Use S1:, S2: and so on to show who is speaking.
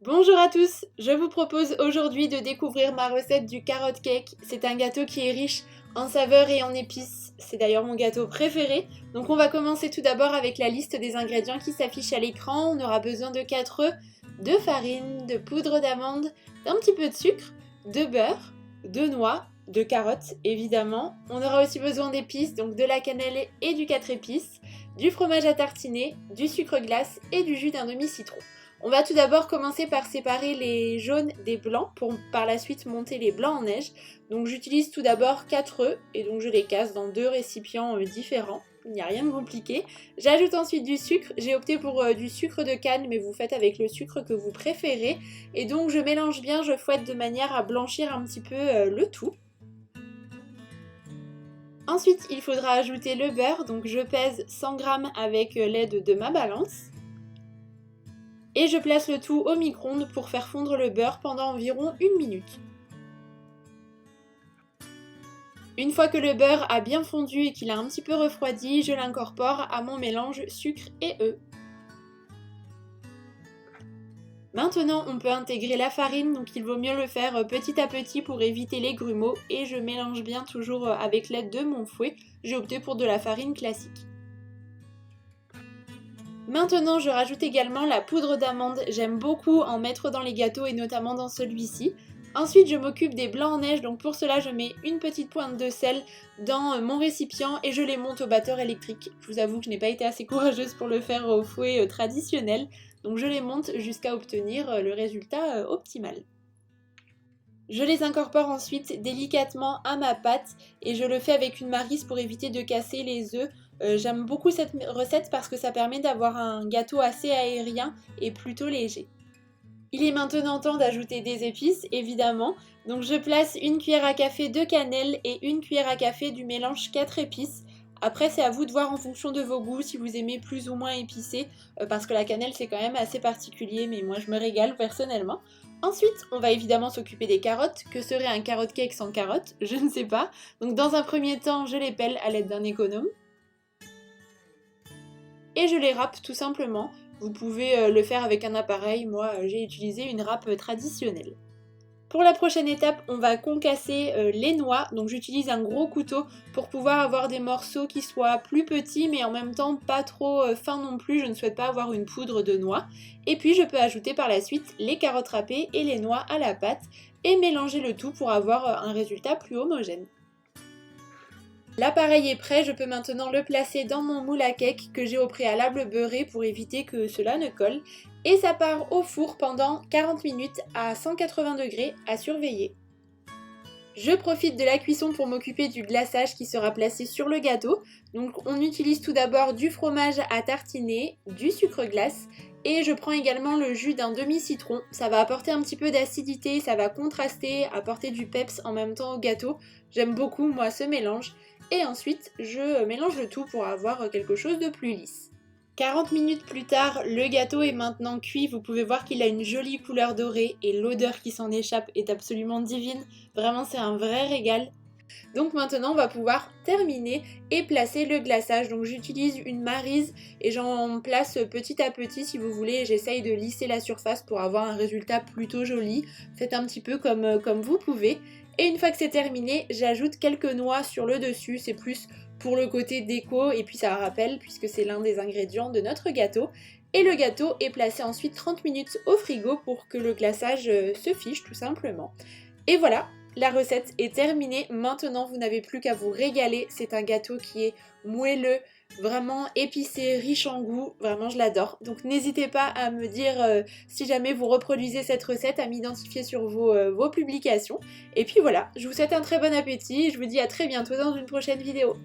S1: Bonjour à tous, je vous propose aujourd'hui de découvrir ma recette du carrot cake. C'est un gâteau qui est riche en saveurs et en épices, c'est d'ailleurs mon gâteau préféré. Donc on va commencer tout d'abord avec la liste des ingrédients qui s'affiche à l'écran. On aura besoin de 4 œufs, de farine, de poudre d'amande, d'un petit peu de sucre, de beurre, de noix, de carottes évidemment. On aura aussi besoin d'épices, donc de la cannelle et du 4 épices, du fromage à tartiner, du sucre glace et du jus d'un demi-citron. On va tout d'abord commencer par séparer les jaunes des blancs pour par la suite monter les blancs en neige. Donc j'utilise tout d'abord 4 œufs et donc je les casse dans 2 récipients différents. Il n'y a rien de compliqué. J'ajoute ensuite du sucre. J'ai opté pour du sucre de canne, mais vous faites avec le sucre que vous préférez. Et donc je mélange bien, je fouette de manière à blanchir un petit peu le tout. Ensuite, il faudra ajouter le beurre. Donc je pèse 100 g avec l'aide de ma balance. Et je place le tout au micro-ondes pour faire fondre le beurre pendant environ 1 minute. Une fois que le beurre a bien fondu et qu'il a un petit peu refroidi, je l'incorpore à mon mélange sucre et œufs. Maintenant, on peut intégrer la farine, donc il vaut mieux le faire petit à petit pour éviter les grumeaux et je mélange bien toujours avec l'aide de mon fouet. J'ai opté pour de la farine classique. Maintenant, je rajoute également la poudre d'amande. J'aime beaucoup en mettre dans les gâteaux et notamment dans celui-ci. Ensuite, je m'occupe des blancs en neige, donc pour cela, je mets une petite pointe de sel dans mon récipient et je les monte au batteur électrique. Je vous avoue que je n'ai pas été assez courageuse pour le faire au fouet traditionnel, donc je les monte jusqu'à obtenir le résultat optimal. Je les incorpore ensuite délicatement à ma pâte et je le fais avec une maryse pour éviter de casser les œufs. J'aime beaucoup cette recette parce que ça permet d'avoir un gâteau assez aérien et plutôt léger. Il est maintenant temps d'ajouter des épices, évidemment. Donc je place une cuillère à café de cannelle et une cuillère à café du mélange 4 épices. Après, c'est à vous de voir en fonction de vos goûts si vous aimez plus ou moins épicé, parce que la cannelle c'est quand même assez particulier, mais moi je me régale personnellement. Ensuite, on va évidemment s'occuper des carottes. Que serait un carrot cake sans carottes? Je ne sais pas. Donc dans un premier temps, je les pèle à l'aide d'un économe. Et je les râpe tout simplement. Vous pouvez le faire avec un appareil, moi j'ai utilisé une râpe traditionnelle. Pour la prochaine étape, on va concasser les noix, donc j'utilise un gros couteau pour pouvoir avoir des morceaux qui soient plus petits mais en même temps pas trop fins non plus, je ne souhaite pas avoir une poudre de noix. Et puis je peux ajouter par la suite les carottes râpées et les noix à la pâte et mélanger le tout pour avoir un résultat plus homogène. L'appareil est prêt, je peux maintenant le placer dans mon moule à cake que j'ai au préalable beurré pour éviter que cela ne colle. Et ça part au four pendant 40 minutes à 180 degrés à surveiller. Je profite de la cuisson pour m'occuper du glaçage qui sera placé sur le gâteau. Donc on utilise tout d'abord du fromage à tartiner, du sucre glace et je prends également le jus d'un demi-citron. Ça va apporter un petit peu d'acidité, ça va contraster, apporter du peps en même temps au gâteau. J'aime beaucoup moi ce mélange. Et ensuite je mélange le tout pour avoir quelque chose de plus lisse. 40 minutes plus tard, le gâteau est maintenant cuit. Vous pouvez voir qu'il a une jolie couleur dorée et l'odeur qui s'en échappe est absolument divine. Vraiment, c'est un vrai régal. Donc maintenant, on va pouvoir terminer et placer le glaçage. Donc j'utilise une maryse et j'en place petit à petit si vous voulez. J'essaye de lisser la surface pour avoir un résultat plutôt joli. Faites un petit peu comme vous pouvez. Et une fois que c'est terminé, j'ajoute quelques noix sur le dessus. C'est plus pour le côté déco et puis ça rappelle puisque c'est l'un des ingrédients de notre gâteau. Et le gâteau est placé ensuite 30 minutes au frigo pour que le glaçage se fiche tout simplement. Et voilà, la recette est terminée. Maintenant, vous n'avez plus qu'à vous régaler. C'est un gâteau qui est moelleux, vraiment épicé, riche en goût. Vraiment, je l'adore. Donc n'hésitez pas à me dire si jamais vous reproduisez cette recette, à m'identifier sur vos publications. Et puis voilà, je vous souhaite un très bon appétit. Je vous dis à très bientôt dans une prochaine vidéo.